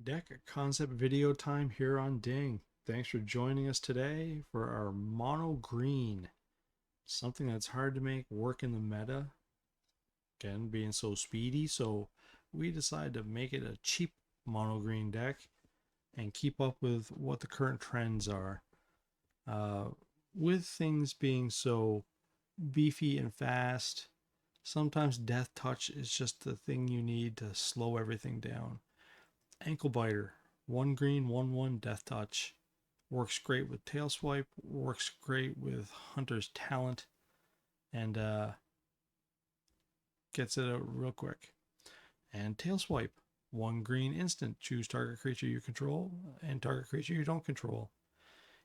Deck concept video time here on Ding. Thanks for joining us today for our mono green. Something that's hard to make work in the meta. Again, being so speedy, so we decided to make it a cheap mono green deck and keep up with what the current trends are. With things being so beefy and fast, sometimes Death Touch is just the thing you need to slow everything down. Ankle Biter, 1 green, 1/1 Death Touch. Works great with Tail Swipe, works great with Hunter's Talent, and gets it out real quick. And Tail Swipe, 1 green instant. Choose target creature you control and target creature you don't control.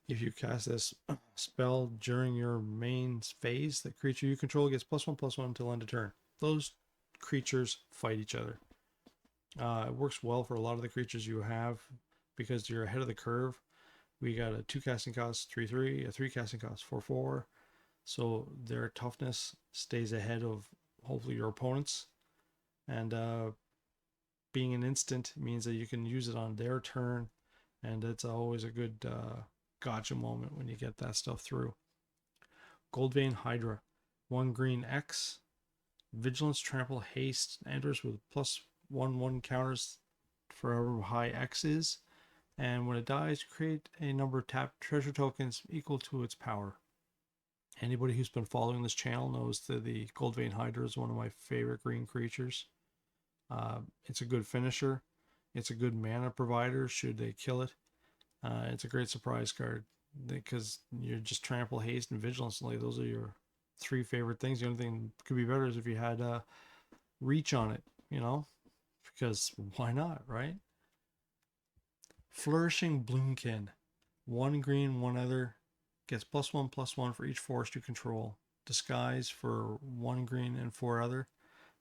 If you cast this spell during your main phase, the creature you control gets +1/+1 until end of turn. Those creatures fight each other. It works well for a lot of the creatures you have because you're ahead of the curve. We got a 2 casting cost 3/3, a 3 casting cost 4/4. So their toughness stays ahead of hopefully your opponents. And being an instant means that you can use it on their turn. And it's always a good gotcha moment when you get that stuff through. Goldvein Hydra, 1 green X. Vigilance, Trample, Haste enters with +1/1 counters for however high X is, and when it dies, create a number of tapped treasure tokens equal to its power. Anybody who's been following this channel knows that the Goldvein Hydra is one of my favorite green creatures. It's a good finisher. It's a good mana provider should they kill it. It's a great surprise card because you're just Trample, Haste, and Vigilance. Like those are your 3 favorite things. The only thing that could be better is if you had Reach on it, because why not, right? Flourishing Bloomkin, 1 green, 1 other, gets +1/+1 for each forest you control. Disguise for 1 green and 4 other.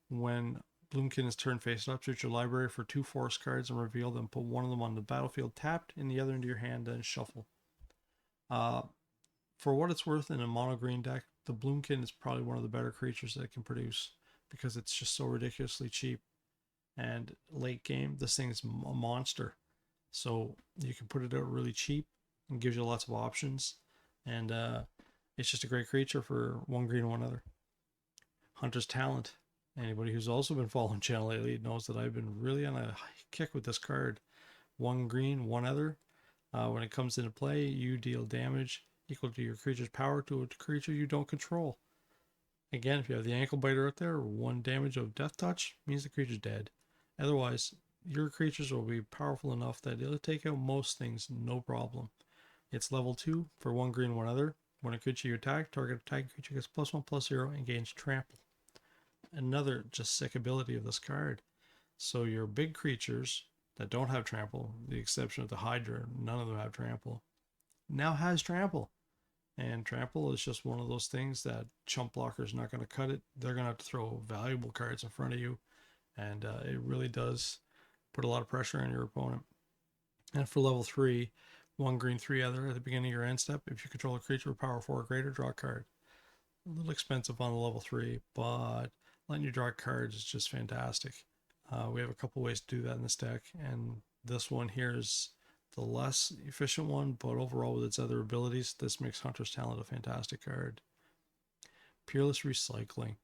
When Bloomkin is turned face up, search your library for 2 forest cards and reveal them. Put one of them on the battlefield tapped and the other into your hand, then shuffle. For what it's worth, in a mono green deck, the Bloomkin is probably one of the better creatures that it can produce because it's just so ridiculously cheap. And late game, this thing's a monster. So you can put it out really cheap and gives you lots of options. And it's just a great creature for 1 green and 1 other. Hunter's Talent. Anybody who's also been following channel lately knows that I've been really on a kick with this card. 1 green, 1 other. When it comes into play, you deal damage equal to your creature's power to a creature you don't control. Again, if you have the Ankle Biter out there, 1 damage of Death Touch means the creature's dead. Otherwise, your creatures will be powerful enough that it'll take out most things no problem. It's level 2 for 1 green, 1 other. When a creature you attack, target attacking creature gets +1/+0 and gains trample. Another just sick ability of this card. So your big creatures that don't have trample, the exception of the Hydra, none of them have trample, now has trample. And trample is just one of those things that chump blockers not going to cut it. They're going to have to throw valuable cards in front of you. And it really does put a lot of pressure on your opponent. And for level 3, 1 green, 3 other at the beginning of your end step. If you control a creature with power 4 or greater, draw a card. A little expensive on the level 3, but letting you draw cards is just fantastic. We have a couple ways to do that in this deck, and this one here is the less efficient one, but overall with its other abilities, this makes Hunter's Talent a fantastic card. Peerless Recycling.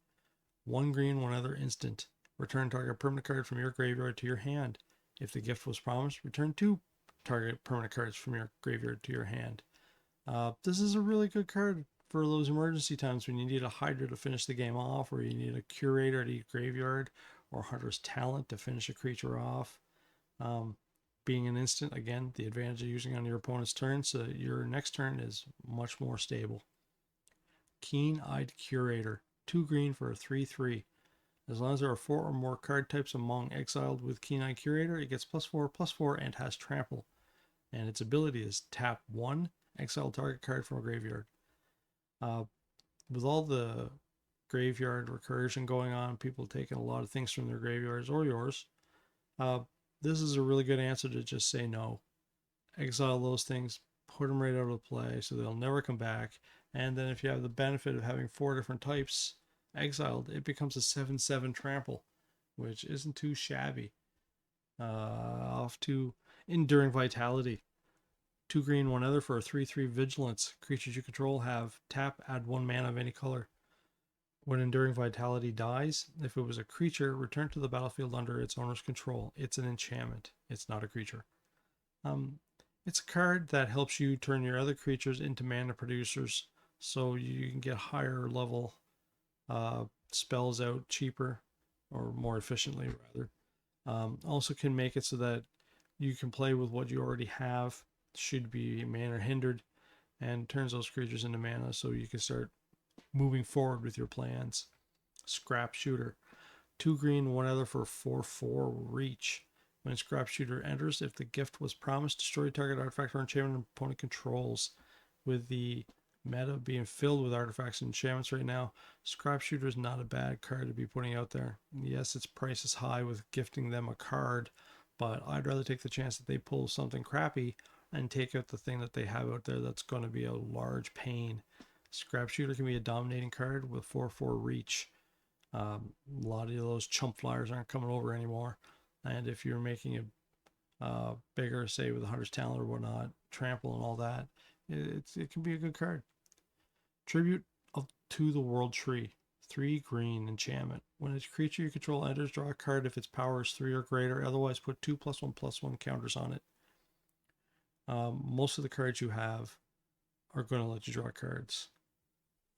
1 green, 1 other instant. Return target permanent card from your graveyard to your hand. If the gift was promised, return 2 target permanent cards from your graveyard to your hand. This is a really good card for those emergency times when you need a Hydra to finish the game off, or you need a Curator to eat graveyard, or Hunter's Talent to finish a creature off. Being an instant, again, the advantage of using on your opponent's turn, so your next turn is much more stable. Keen-Eyed Curator, 2 green for a 3/3. As long as there are 4 or more card types among exiled with Keen-Eyed Curator, it gets +4/+4 and has trample. And its ability is tap 1, exile target card from a graveyard. With all the graveyard recursion going on, people taking a lot of things from their graveyards or yours, this is a really good answer to just say no. Exile those things, put them right out of play so they'll never come back. And then if you have the benefit of having 4 different types exiled, it becomes a 7/7 trample, which isn't too shabby. Off to Enduring Vitality. 2 green, 1 other for a 3/3 Vigilance. Creatures you control have tap, add 1 mana of any color. When Enduring Vitality dies, if it was a creature, return to the battlefield under its owner's control. It's an enchantment. It's not a creature. It's a card that helps you turn your other creatures into mana producers, so you can get higher level spells out cheaper, or more efficiently rather. Also can make it so that you can play with what you already have, should be mana hindered, and turns those creatures into mana so you can start moving forward with your plans. Scrap Shooter. 2 green, 1 other for 4/4 reach. When Scrap Shooter enters, if the gift was promised, destroy target artifact or enchantment an opponent controls. With the meta being filled with artifacts and enchantments right now, Scrap Shooter is not a bad card to be putting out there. Yes, its price is high with gifting them a card, but I'd rather take the chance that they pull something crappy and take out the thing that they have out there that's going to be a large pain. Scrap Shooter can be a dominating card with 4/4 reach. A lot of those chump flyers aren't coming over anymore, and if you're making it bigger, say with a Hunter's Talent or whatnot, trample and all that, it can be a good card. Tribute to the World Tree. 3 green enchantment. When a creature you control enters, draw a card if its power is 3 or greater. Otherwise, put 2/1/1 counters on it. Most of the cards you have are going to let you draw cards.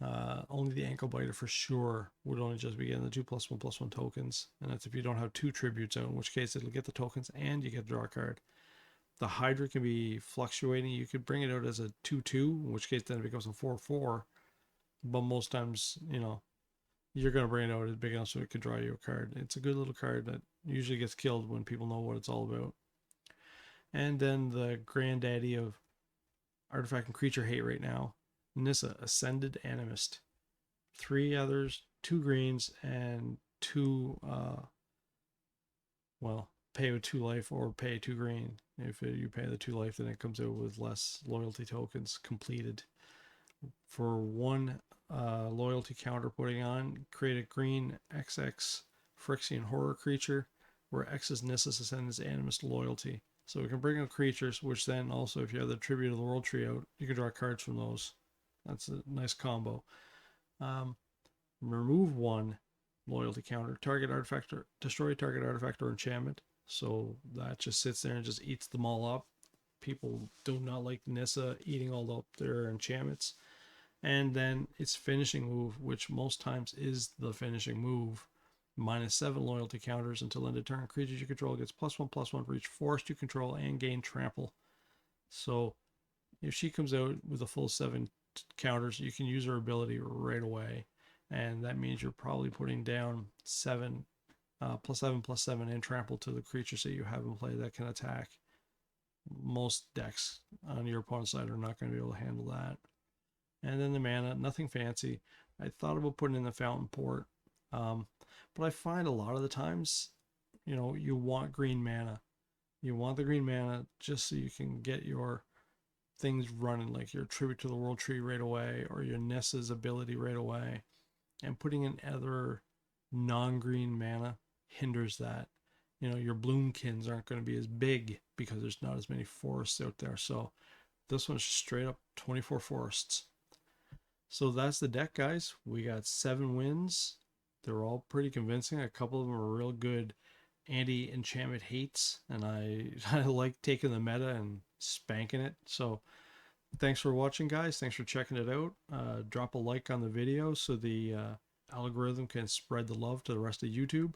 Only the Ankle Biter for sure would only just be getting the 2/1/1 tokens, and that's if you don't have 2 tributes out, in which case it'll get the tokens and you get to draw a card. The Hydra can be fluctuating. You could bring it out as a 2/2, in which case then it becomes a 4/4. But most times, you're going to bring it out as big enough so it could draw you a card. It's a good little card that usually gets killed when people know what it's all about. And then the granddaddy of artifact and creature hate right now, Nissa, Ascended Animist. 3 others, 2 greens, and 2, pay with 2 life or pay 2 green. If you pay the 2 life, then it comes out with less loyalty tokens completed. For 1 loyalty counter putting on, create a green XX Phyrexian horror creature where X is Nissa's Ascended Animist loyalty. So we can bring out creatures, which then also, if you have the Tribute of the World Tree out, you can draw cards from those. That's a nice combo. Remove 1 loyalty counter. Target artifact or destroy target artifact or enchantment. So that just sits there and just eats them all up. People do not like Nissa eating all up their enchantments. And then its finishing move, which most times is the finishing move, -7 loyalty counters until end of turn. Creatures you control gets +1/+1 for each forest you control and gain trample. So if she comes out with a full 7 counters, you can use her ability right away, and that means you're probably putting down 7 +7/+7 and trample to the creatures that you have in play that can attack. Most decks on your opponent's side are not going to be able to handle that. And then the mana, nothing fancy. I thought about putting in the Fountain Port, but I find a lot of the times, you want green mana. You want the green mana just so you can get your things running, like your Tribute to the World Tree right away, or your Nissa's ability right away. And putting in other non-green mana hinders that. Your Bloomkins aren't going to be as big because there's not as many forests out there. So this one's straight up 24 forests. So that's the deck, guys. We got 7 wins. They're all pretty convincing. A couple of them are real good anti-enchantment hates, and I like taking the meta and spanking it. So thanks for watching, guys. Thanks for checking it out. Drop a like on the video so the algorithm can spread the love to the rest of YouTube,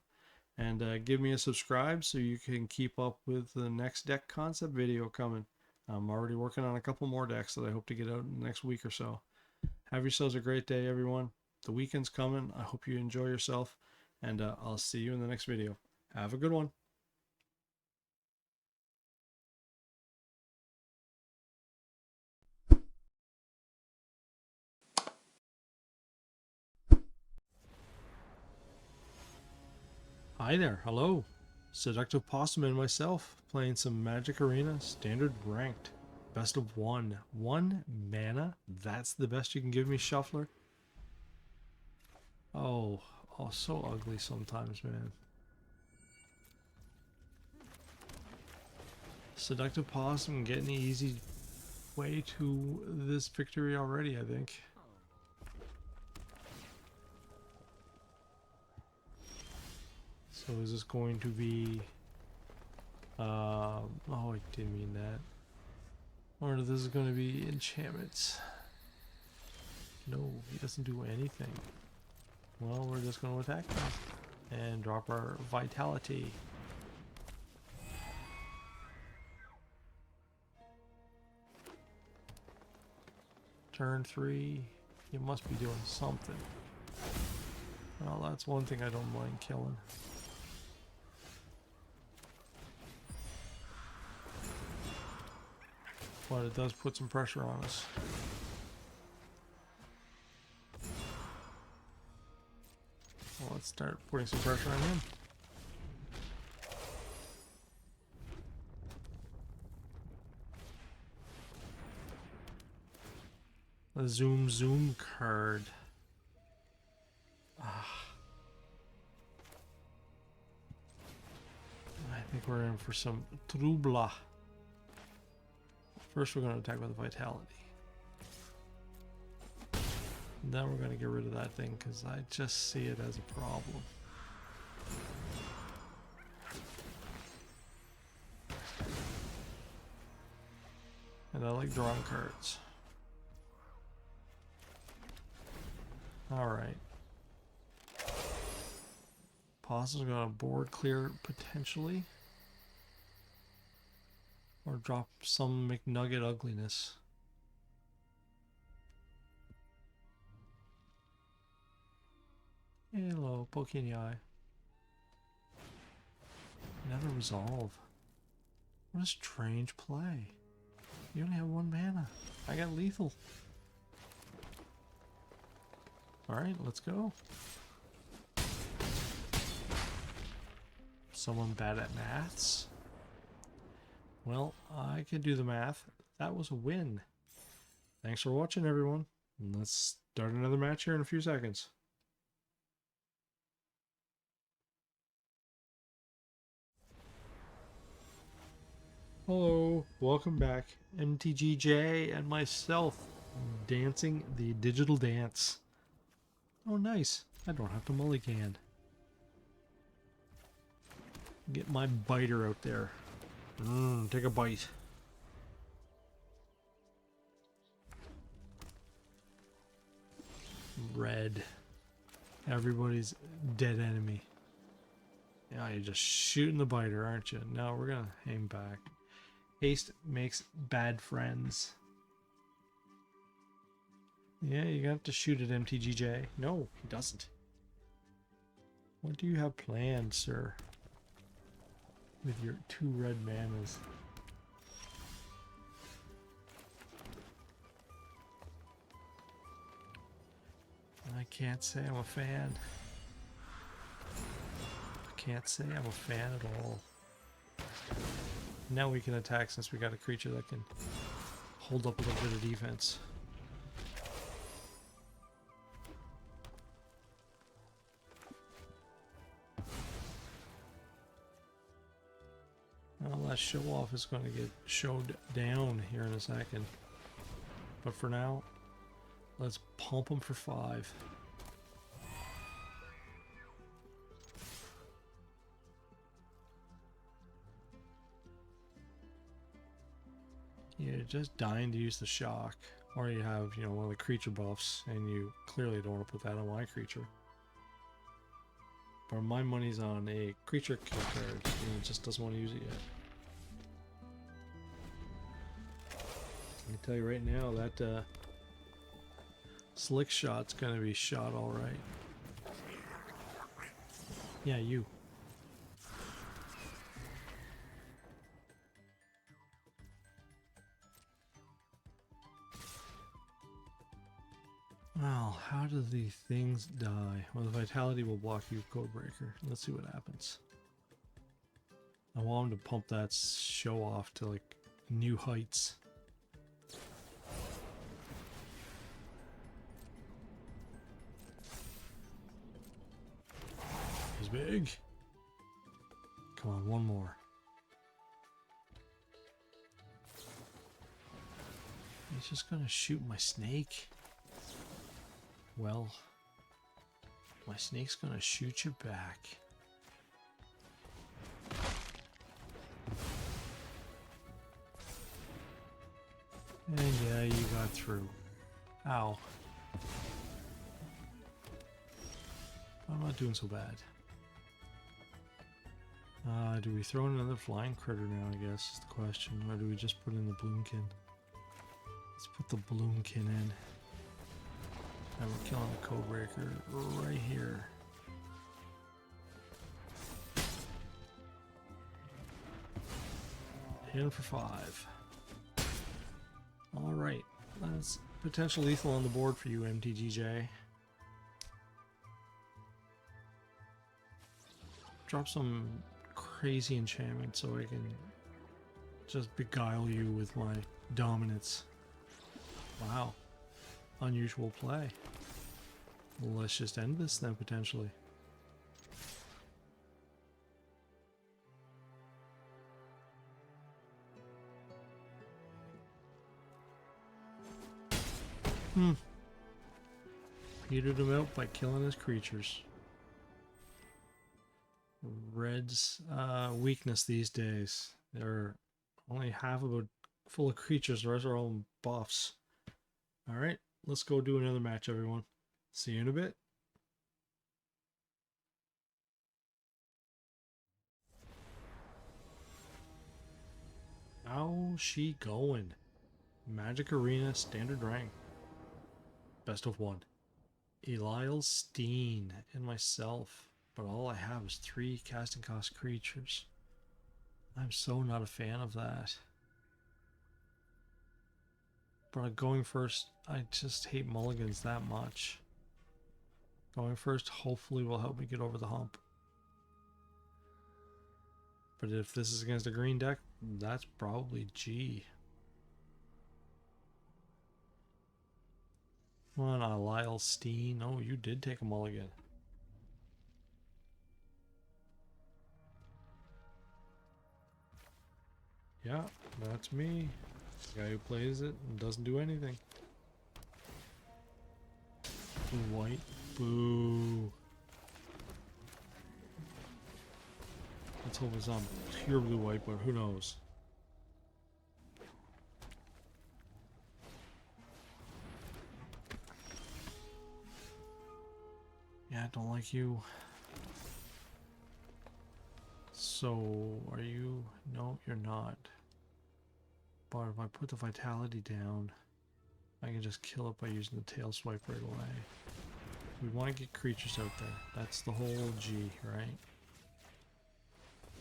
and give me a subscribe so you can keep up with the next deck concept video coming. I'm already working on a couple more decks that I hope to get out in the next week or so. Have yourselves a great day, everyone. The weekend's coming. I hope you enjoy yourself, and I'll see you in the next video. Have a good one. Hi there, hello. Seductive Possum and myself, playing some Magic Arena Standard Ranked. Best of 1. 1 mana? That's the best you can give me, Shuffler? Oh, so ugly sometimes, man. Seductive Possum getting the easy way to this victory already, I think. So is this going to be... oh, I didn't mean that. Or this is going to be enchantments. No, he doesn't do anything. Well, we're just going to attack him. And drop our vitality. Turn 3. You must be doing something. Well, that's one thing I don't mind killing. But it does put some pressure on us. Well, let's start putting some pressure on him. The zoom card. I think we're in for some trouble. First we're going to attack with vitality. Then we're going to get rid of that thing because I just see it as a problem. And I like drawing cards. Alright. Possum's going to board clear potentially. Or drop some McNugget ugliness. Hello, poke in the eye. Never resolve. What a strange play. You only have 1 mana. I got lethal. Alright, let's go. Someone bad at maths? Well, I can do the math. That was a win. Thanks for watching, everyone. Let's start another match here in a few seconds. Hello, welcome back. MTGJ and myself dancing the digital dance. Oh, nice. I don't have to mulligan. Get my biter out there. Take a bite. Red. Everybody's dead enemy. Yeah, you're just shooting the biter, aren't you? No, we're gonna hang back. Haste makes bad friends. Yeah, you're gonna have to shoot at MTGJ. No, he doesn't. What do you have planned, sir? With your 2 red manas. I can't say I'm a fan. I can't say I'm a fan at all. Now we can attack since we got a creature that can hold up a little bit of defense. Well, that show off is going to get showed down here in a second. But for now, let's pump them for 5. You're just dying to use the shock. Or you have, you know, one of the creature buffs, and you clearly don't want to put that on my creature. But my money's on a creature kill card, and it just doesn't want to use it yet. I can tell you right now that slick shot's gonna be shot all right. Yeah, you. Well, how do the things die? Well, the vitality will block you, Codebreaker. Let's see what happens. I want him to pump that show off to like new heights. He's big. Come on, one more. He's just gonna shoot my snake. Well, my snake's gonna shoot you back. And yeah, you got through. Ow. I'm not doing so bad. Do we throw in another flying critter now, I guess, is the question. Or do we just put in the bloomkin? Let's put the bloomkin in. And we're killing the codebreaker right here. In for 5. Alright, that's potential lethal on the board for you, MTGJ. Drop some crazy enchantment so I can just beguile you with my dominance. Wow. Unusual play. Well, let's just end this then, potentially. Petered him out by killing his creatures. Red's weakness these days. They're only half about full of creatures, the rest are all buffs. Alright, let's go do another match, everyone. See you in a bit. How's she going? Magic Arena, standard rank. Best of 1. Eliel Steen and myself. But all I have is 3 casting cost creatures. I'm so not a fan of that. But going first, I just hate mulligans that much. Going first hopefully will help me get over the hump. But if this is against a green deck, that's probably G. Come on, Eliel Steen. Oh, you did take a mulligan. Yeah, that's me. The guy who plays it and doesn't do anything. Blue, white, boo. Let's hope it's on pure blue, white, but who knows? Yeah, I don't like you. So, are you? No, you're not. But if I put the vitality down, I can just kill it by using the tail swipe right away. We want to get creatures out there. That's the whole G, right?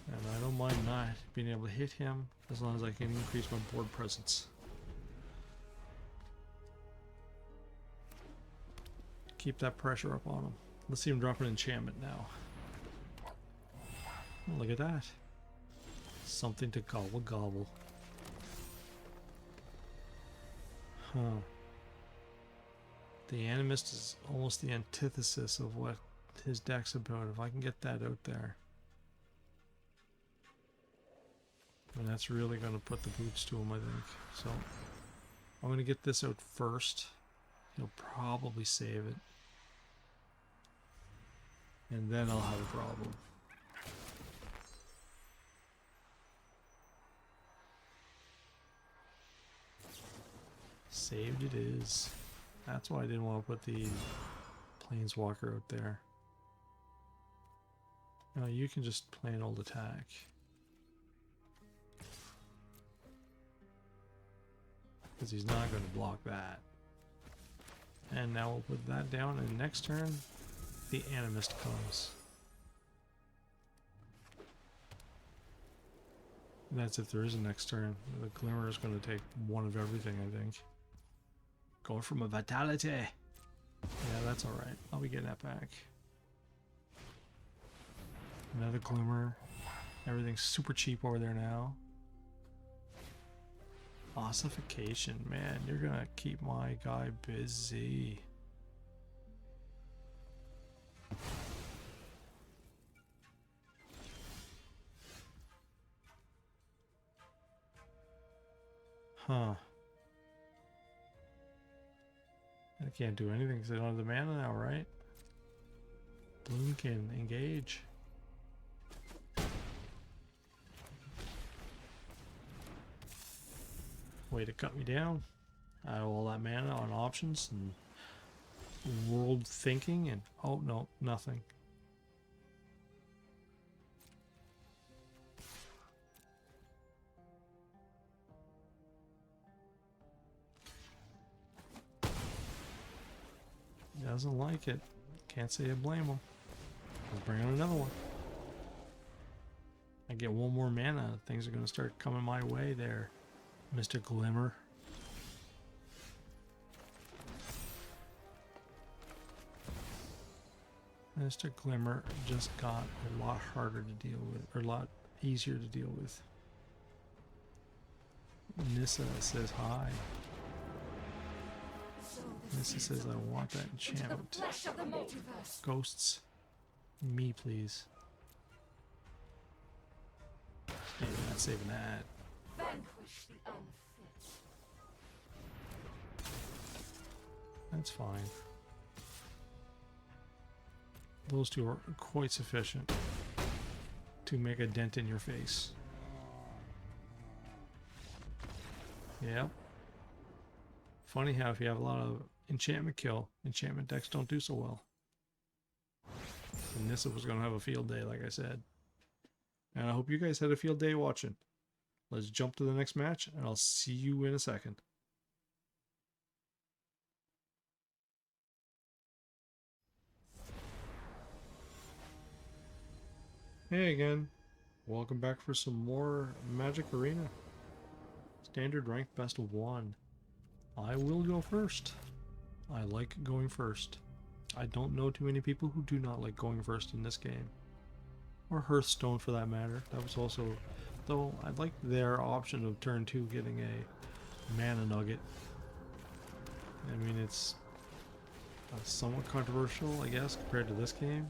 And I don't mind not being able to hit him as long as I can increase my board presence. Keep that pressure up on him. Let's see him drop an enchantment now. Oh, look at that. Something to gobble gobble. Huh. The Animist is almost the antithesis of what his deck's about. If I can get that out there. And that's really going to put the boots to him, I think. So, I'm going to get this out first. He'll probably save it. And then I'll have a problem. Saved it is. That's why I didn't want to put the Planeswalker out there. No, you can just play an old attack. Because he's not going to block that. And now we'll put that down, and next turn, the Animist comes. And that's if there is a next turn. The Glimmer is going to take one of everything, I think. Going from a Vitality. Yeah, that's alright. I'll be getting that back. Another Glimmer. Everything's super cheap over there now. Ossification, man, you're gonna keep my guy busy. Huh. I can't do anything because I don't have the mana now, right? Bloomkin, engage. Way to cut me down. I have all that mana on options and world thinking and oh no, nothing. Doesn't like it. Can't say I blame him. Let's bring on another one. I get one more mana, things are going to start coming my way there, Mr. Glimmer. Mr. Glimmer just got a lot harder to deal with, or a lot easier to deal with. Nissa says hi. Nissa says I want that enchantment. Ghosts. Me, please. Yeah, not saving that. That's fine. Those two are quite sufficient to make a dent in your face. Yep. Funny how if you have a lot of enchantment kill, enchantment decks don't do so well. And Nissa was going to have a field day, like I said. And I hope you guys had a field day watching. Let's jump to the next match, and I'll see you in a second. Hey again. Welcome back for some more Magic Arena. Standard rank best of 1. I will go first. I like going first. I don't know too many people who do not like going first in this game. Or Hearthstone for that matter. That was also... Though I like their option of turn 2 getting a mana nugget. I mean, it's somewhat controversial, I guess, compared to this game.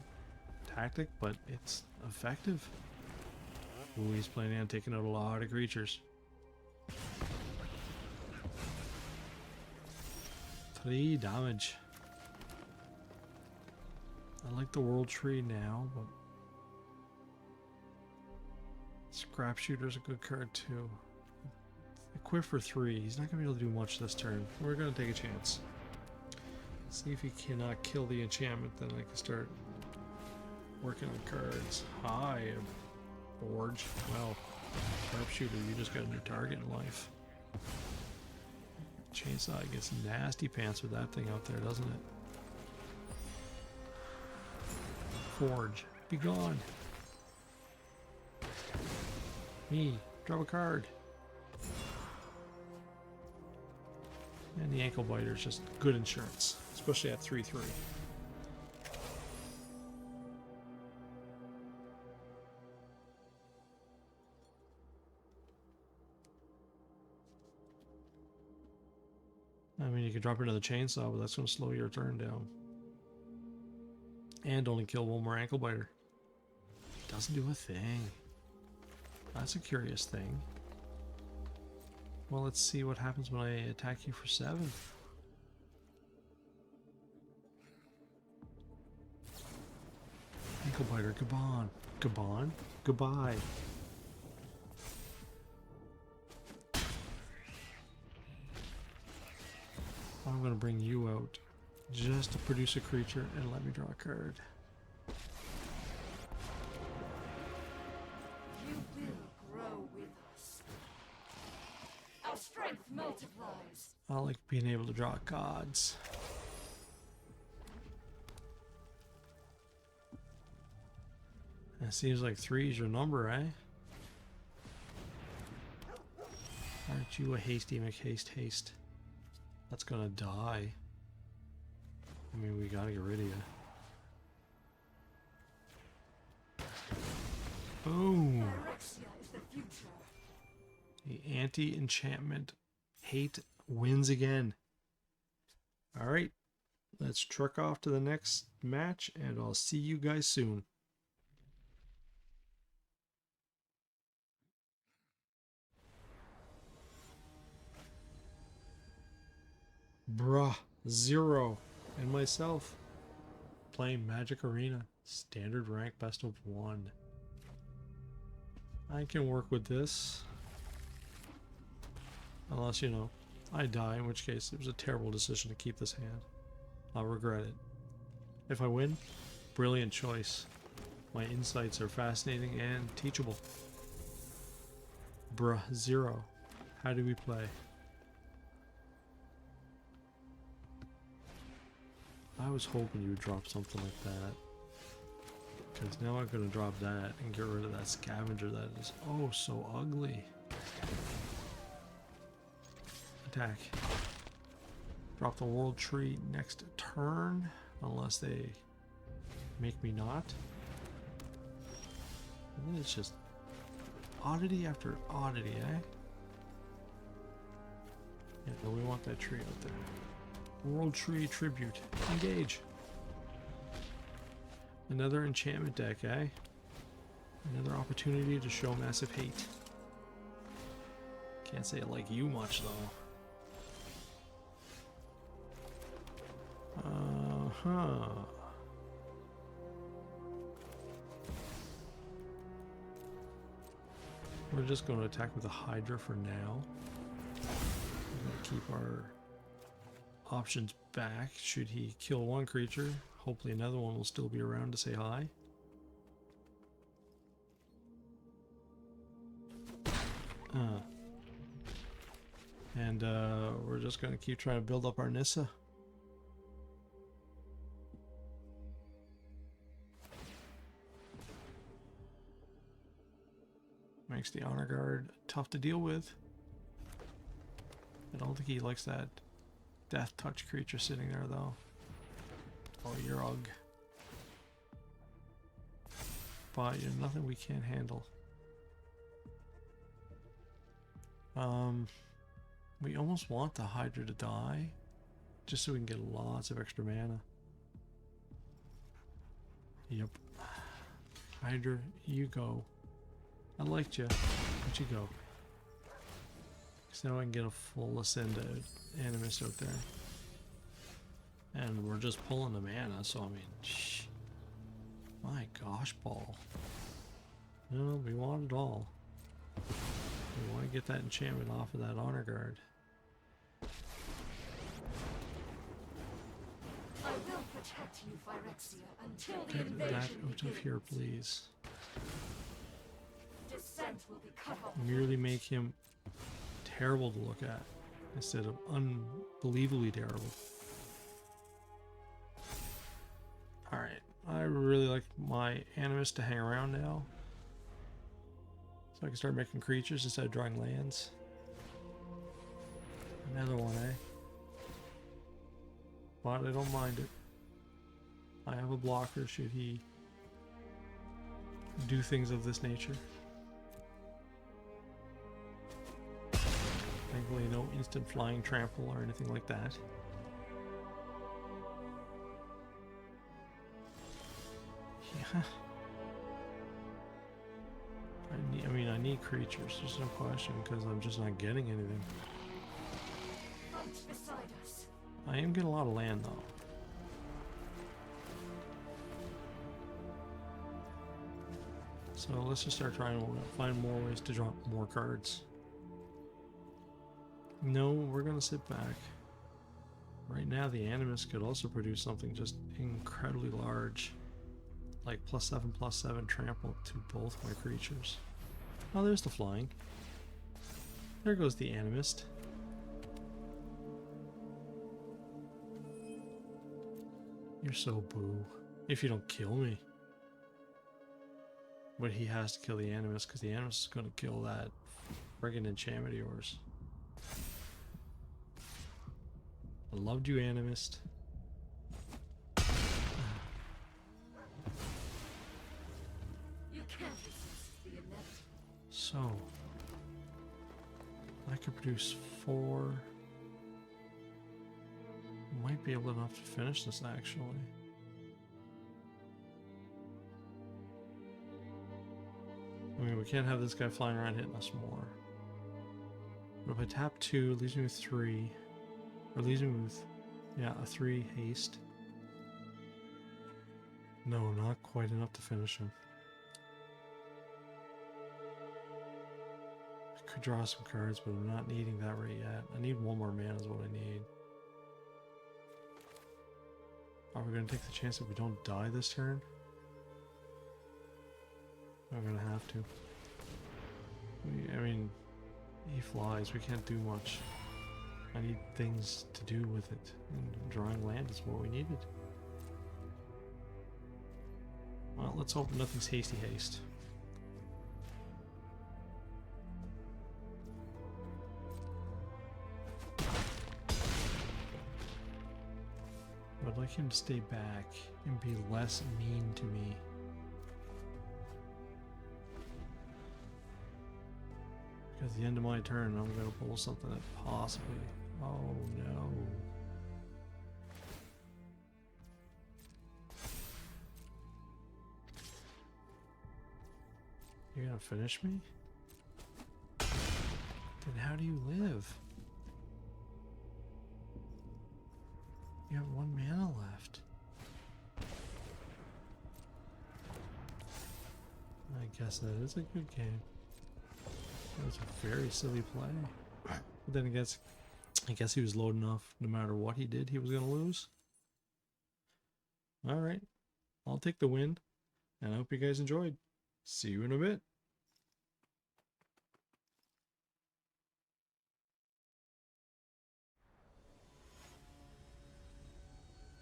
Tactic, but it's effective. Ooh, he's planning on taking out a lot of creatures. 3 damage. I like the World Tree now, but Scrap Shooter's a good card too. Equip for 3. He's not going to be able to do much this turn. We're going to take a chance. See if he cannot kill the enchantment, then I can start working on cards. Hi, Forge. Well, Sharpshooter, you just got a new target in life. Chainsaw gets nasty pants with that thing out there, doesn't it? Forge, be gone. Me, draw a card. And the ankle biter is just good insurance, especially at 3/3. I mean, you could drop another chainsaw, but that's going to slow your turn down. And only kill one more ankle biter. Doesn't do a thing. That's a curious thing. Well, let's see what happens when I attack you for 7. Ankle biter, Gabon. Gabon? Goodbye. I'm going to bring you out just to produce a creature and let me draw a card. You will grow with us. Our strength multiplies. I like being able to draw cards. It seems like 3 is your number, eh? Aren't you a hasty McHaste haste? That's gonna die. I mean, we gotta get rid of you. Boom! The anti-enchantment hate wins again. Alright, let's truck off to the next match, and I'll see you guys soon. Bruh, 0. And myself. Playing Magic Arena. Standard rank best of 1. I can work with this. Unless, you know, I die, in which case it was a terrible decision to keep this hand. I'll regret it. If I win, brilliant choice. My insights are fascinating and teachable. Bruh, 0. How do we play? I was hoping you would drop something like that. Because now I'm going to drop that and get rid of that scavenger that is oh so ugly. Attack. Drop the world tree next turn, unless they make me not. And then it's just oddity after oddity, eh? Yeah, but we want that tree out there. World tree tribute. Engage. Another enchantment deck, eh? Another opportunity to show massive hate. Can't say I like you much, though. Uh-huh. We're just going to attack with a Hydra for now. We're going to keep our options back. Should he kill one creature, hopefully another one will still be around to say hi. And we're just going to keep trying to build up our Nissa. Makes the Honor Guard tough to deal with. I don't think he likes that Death Touch creature sitting there, though. Oh, you're ugh. But you're nothing we can't handle. We almost want the Hydra to die, just so we can get lots of extra mana. Yep. Hydra, you go. I liked you. Let you go. Because now I can get a full Ascend Animist out there. And we're just pulling the mana, so I mean, shh. My gosh, ball. No, we want it all. We want to get that enchantment off of that Honor Guard. I will protect you, Phyrexia, until the Get that invasion out of begins. here, please. Descent will be cut off. Merely make him terrible to look at instead of unbelievably terrible. Alright, I really like my Animist to hang around now. So I can start making creatures instead of drawing lands. Another one, eh? But I don't mind it. I have a blocker should he do things of this nature. Thankfully no instant flying trample or anything like that. Yeah. I need creatures, there's no question, because I'm just not getting anything. Fight beside us. I am getting a lot of land though. So let's just start trying to find more ways to draw more cards. No, we're gonna sit back. Right now the Animus could also produce something just incredibly large. Like +7/+7 trample to both my creatures. Oh, there's the flying. There goes the Animist. You're so boo. If you don't kill me. But he has to kill the Animist because the Animist is going to kill that friggin' enchantment of yours. I loved you, Animist. You can't resist the inevitable. So, I could produce 4. Might be able enough to finish this actually. I mean, we can't have this guy flying around hitting us more. But if I tap 2, it leaves me with 3. Or leaves me with Yeah, a 3 haste. No, not quite enough to finish him. I could draw some cards, but I'm not needing that right yet. I need one more mana is what I need. Are we going to take the chance that we don't die this turn? We're going to have to. I mean, he flies. We can't do much. I need things to do with it. And drawing land is what we needed. Well, let's hope nothing's hasty haste. I'd like him to stay back and be less mean to me. Because at the end of my turn, I'm going to pull something that possibly... Oh no. You're going to finish me? Then how do you live? You have 1 mana left. I guess that is a good game. That was a very silly play. But then I guess he was low enough. No matter what he did, he was going to lose. Alright. I'll take the win. And I hope you guys enjoyed. See you in a bit.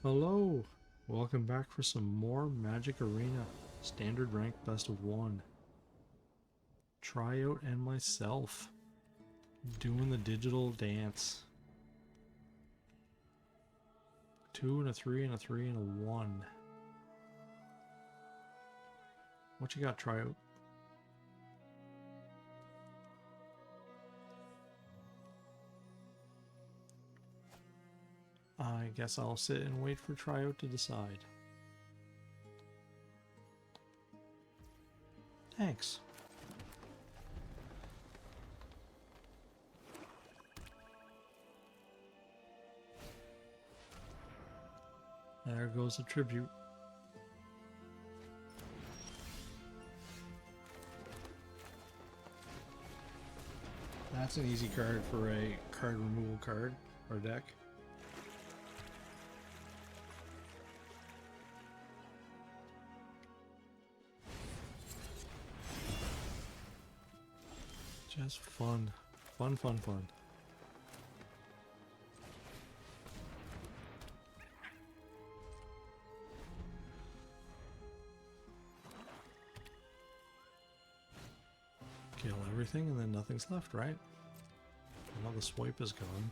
Hello, welcome back for some more Magic Arena, standard rank best of 1. Tryout and myself, doing the digital dance. 2 and a 3 and a 3 and a 1. What you got, Tryout? I guess I'll sit and wait for Tryout to decide. Thanks. There goes the tribute. That's an easy card for a card removal card or deck. Just fun. Fun, fun, fun. Kill everything and then nothing's left, right? Now the swipe is gone.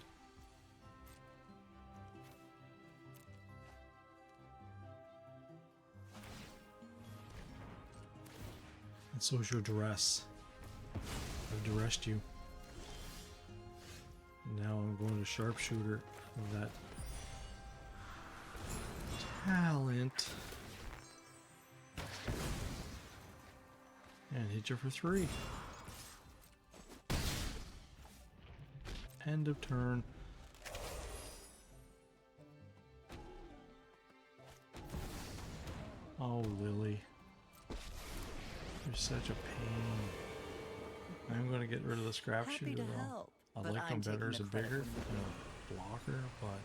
And so is your duress. I've duressed you. Now I'm going to sharpshooter with that talent. And hit you for 3. End of turn. Oh, Lily. You're such a pain. I'm going to get rid of the scrap shooter though. I like them better as a bigger blocker, but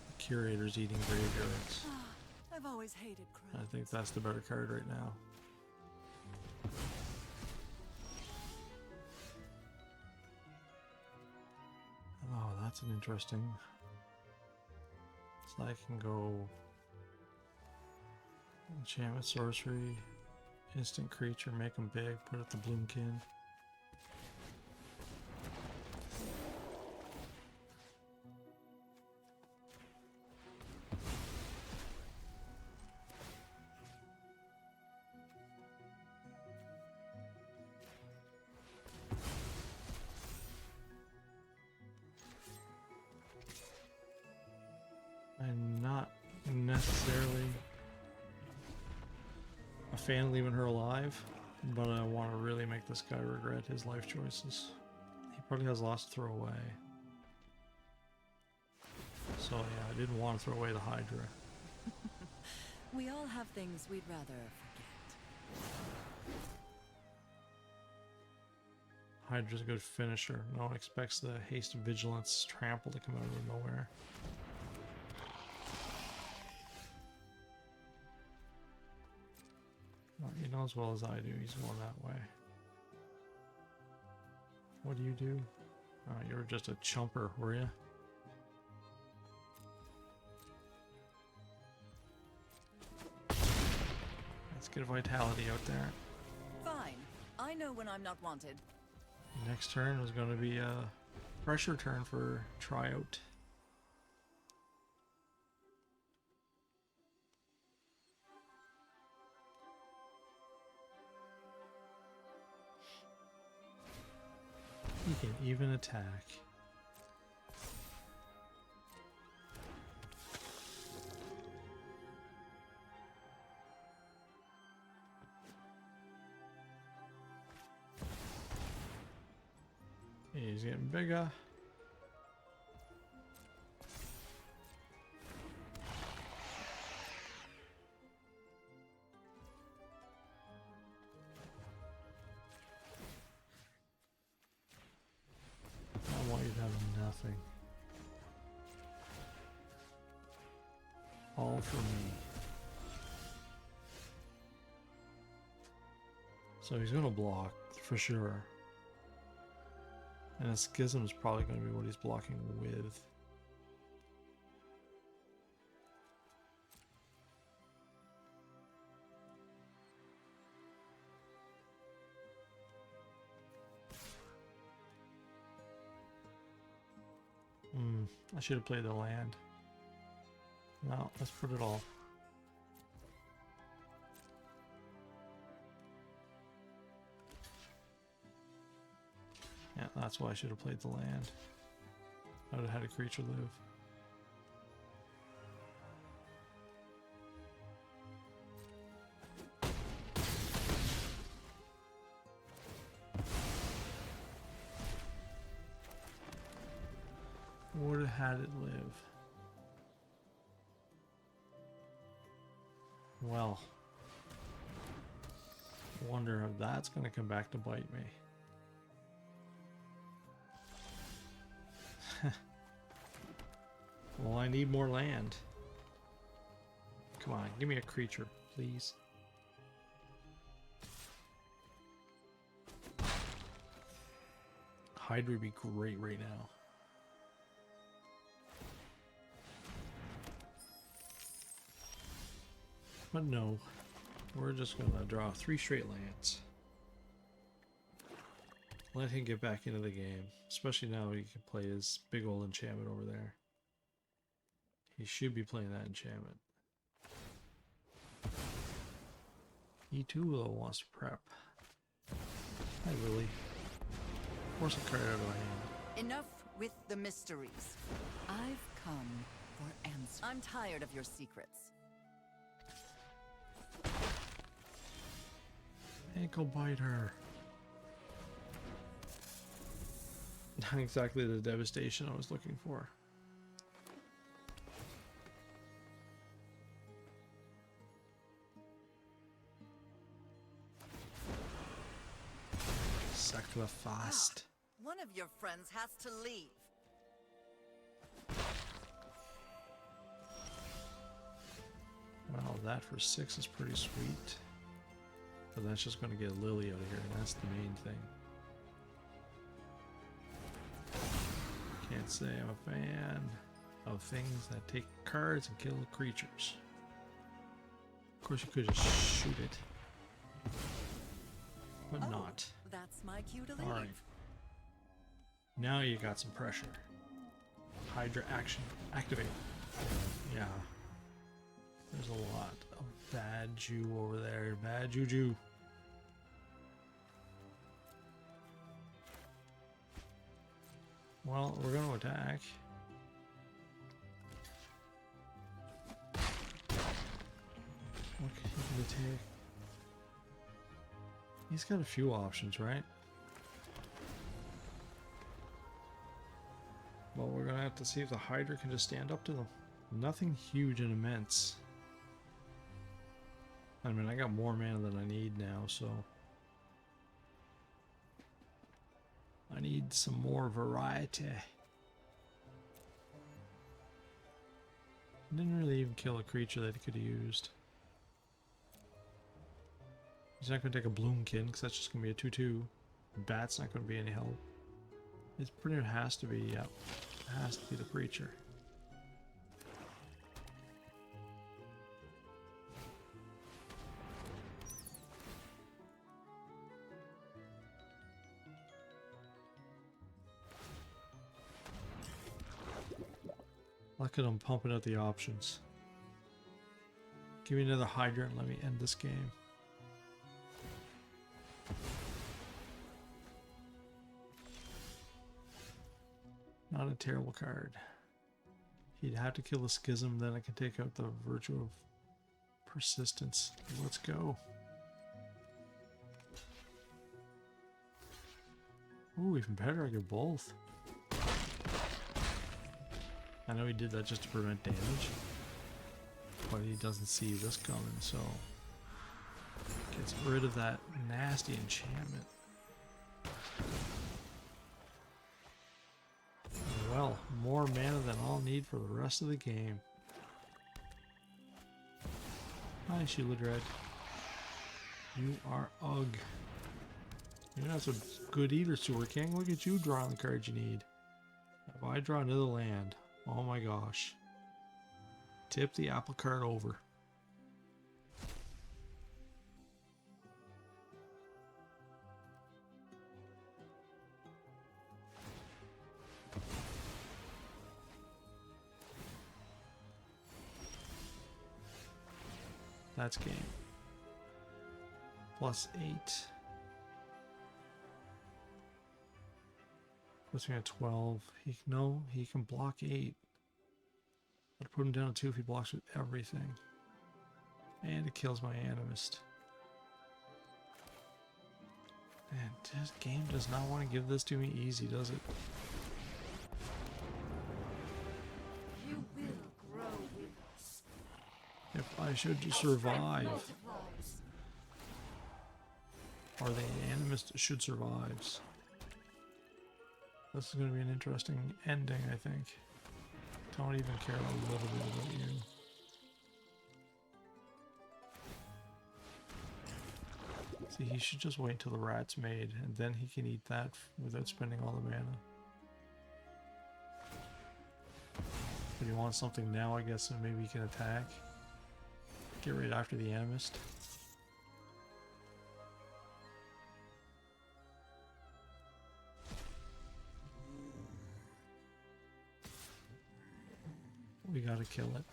the curator's eating graveyards. I've always hated I think that's the better card right now. Oh, that's an interesting. So I can go enchantment, sorcery, instant creature, make them big, put it the Bloomkin. I'm not necessarily a fan of leaving her alive, but I want to really make this guy regret his life choices. He probably has lots to throw away. So yeah, I didn't want to throw away the Hydra. We all have things we'd rather forget. Hydra's a good finisher. No one expects the haste, vigilance, trample to come out of nowhere. Well, you know as well as I do, he's going that way. What do you do? Oh, you were just a chumper, were you? Let's get vitality out there. Fine. I know when I'm not wanted. Next turn was going to be a pressure turn for tryout. He can even attack. He's getting bigger. I want you to have nothing. All for me. So he's gonna block for sure. And a schism is probably going to be what he's blocking with. I should have played the land. No, let's put it all. Yeah, that's why I should have played the land. I would have had a creature live. Would have had it live. Well, wonder if that's going to come back to bite me. Well, I need more land. Come on, give me a creature, please. Hydra would be great right now. But no, we're just gonna draw 3 straight lands. Let him get back into the game, especially now he can play his big old enchantment over there. He should be playing that enchantment. He too though wants to prep. Hi Lily. Force a card out of my hand. Enough with the mysteries. I've come for answers. I'm tired of your secrets. Ankle biter. Not exactly the devastation I was looking for. Sacrificed. One of your friends has to leave. Well, that for 6 is pretty sweet. But that's just going to get Lily out of here, and that's the main thing. Can't say I'm a fan of things that take cards and kill creatures. Of course, you could just shoot it. But not. That's my cue to leave. Alright. Now you got some pressure. Hydra action. Activate. Yeah. There's a lot of bad Jew over there. Bad juju. Well, we're going to attack. What can he take? He's got a few options, right? But we're gonna have to see if the Hydra can just stand up to them. Nothing huge and immense. I mean, I got more mana than I need now, so I need some more variety. Didn't really even kill a creature that he could have used. He's not going to take a Bloomkin because that's just going to be a 2/2. Bat's not going to be any help. It's pretty much has to be, yep. Has to be the creature. Look at him pumping out the options. Give me another Hydra and let me end this game. Not a terrible card. He'd have to kill the Schism, then I can take out the Virtue of Persistence. Let's go. Ooh, even better, I get both. I know he did that just to prevent damage, but he doesn't see this coming, so gets rid of that nasty enchantment. Well, more mana than I'll need for the rest of the game. Hi, Sheila Dread. You are ugh. You're not so good either, Sewer King. Look at you drawing the cards you need. If I draw another land, oh my gosh. Tip the apple cart over. That's game. +8. Puts me at 12. He can block 8. I'd put him down to 2 if he blocks with everything. And it kills my Animist. Man, this game does not want to give this to me easy, does it? You will grow with us. If I should survive, or the Animist should survive. This is going to be an interesting ending, I think. Don't even care a little bit about you. See, he should just wait until the rat's made, and then he can eat that without spending all the mana. If he wants something now, I guess maybe he can attack. Get right after the Animist. We gotta kill it.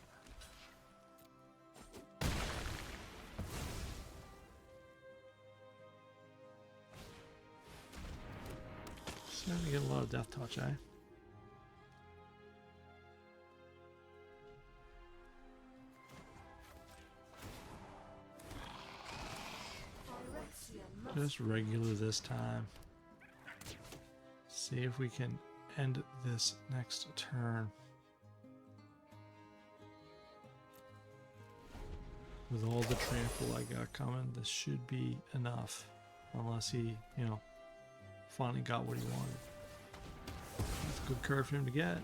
Starting to get a lot of death touch, eh? Just regular this time. See if we can end this next turn. With all the trample I got coming, this should be enough. Unless he, you know, finally got what he wanted. That's a good card for him to get.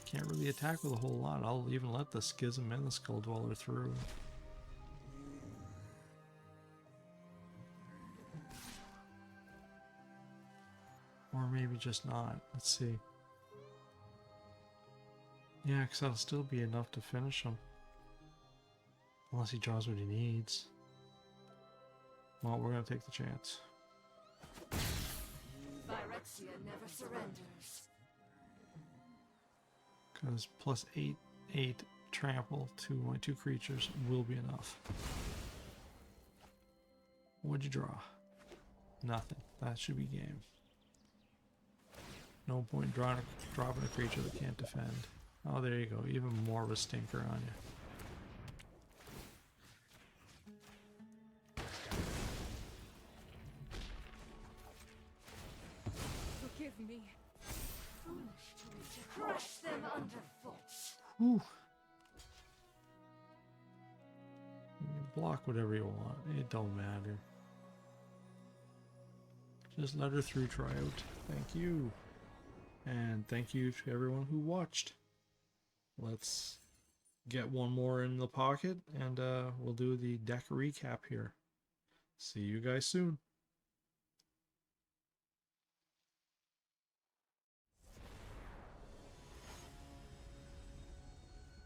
Can't really attack with a whole lot. I'll even let the Schism and the Skull Dweller through. Or maybe just not. Let's see. Yeah, because that'll still be enough to finish him. Unless he draws what he needs. Well, we're going to take the chance. Phyrexia never surrenders. Because +8 trample to my 2 creatures will be enough. What'd you draw? Nothing. That should be game. No point dropping a creature that can't defend. Oh, there you go. Even more of a stinker on you. Forgive me. Foolish to reject. Crush them underfoot. Whew. You can block whatever you want. It don't matter. Just let her through tryout. Thank you. And thank you to everyone who watched. Let's get one more in the pocket and we'll do the deck recap here. See you guys soon.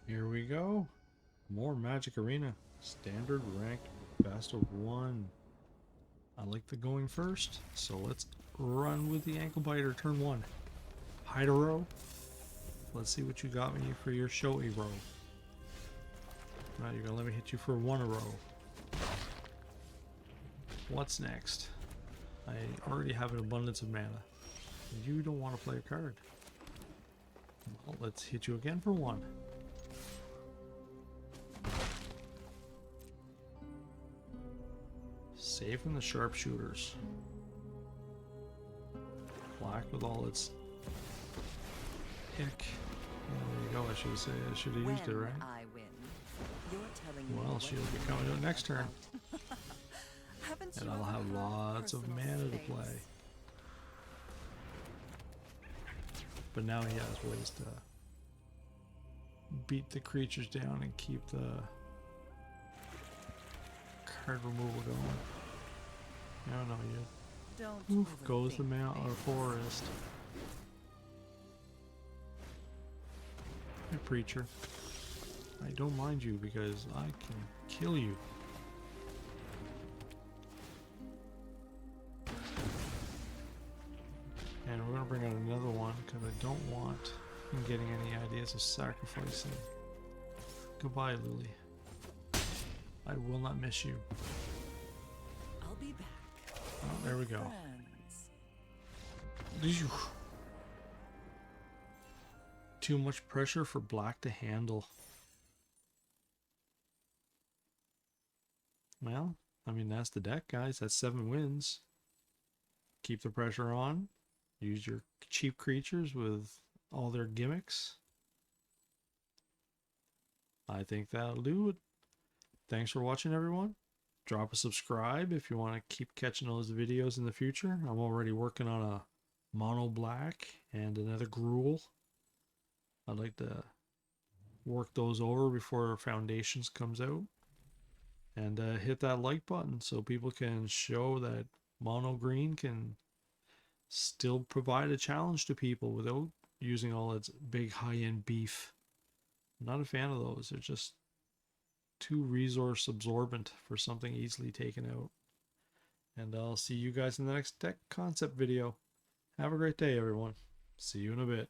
Here we go. More Magic Arena. Standard ranked best of 1. I like the going first, so let's run with the ankle biter turn 1. Hide a row. Let's see what you got me for your showy row. Now you're gonna let me hit you for 1 a row. What's next? I already have an abundance of mana. You don't want to play a card. Well, let's hit you again for 1. Save from the sharpshooters. Black with all its hick. There you go. I should have used it, right? I win, you're telling me Well, she'll be coming out next turn. And I'll have lots of mana to play. But now he has ways to beat the creatures down and keep the card removal going. No, you. Don't Oof, goes the mountain or forest. Hey, preacher. I don't mind you because I can kill you. And we're going to bring out another one because I don't want him getting any ideas of sacrificing. Goodbye, Lily. I will not miss you. I'll be back. Oh, there we go. Friends. Too much pressure for black to handle. Well, I mean, that's the deck, guys. That's 7 wins. Keep the pressure on. Use your cheap creatures with all their gimmicks. I think that'll do it. Thanks for watching, everyone. Drop a subscribe if you want to keep catching those videos in the future. I'm already working on a mono black and another gruel. I'd like to work those over before Foundations comes out. And hit that like button so people can show that mono green can still provide a challenge to people without using all its big high-end beef. I'm not a fan of those. They're just too resource absorbent for something easily taken out. And I'll see you guys in the next deck concept video. Have a great day, everyone. See you in a bit.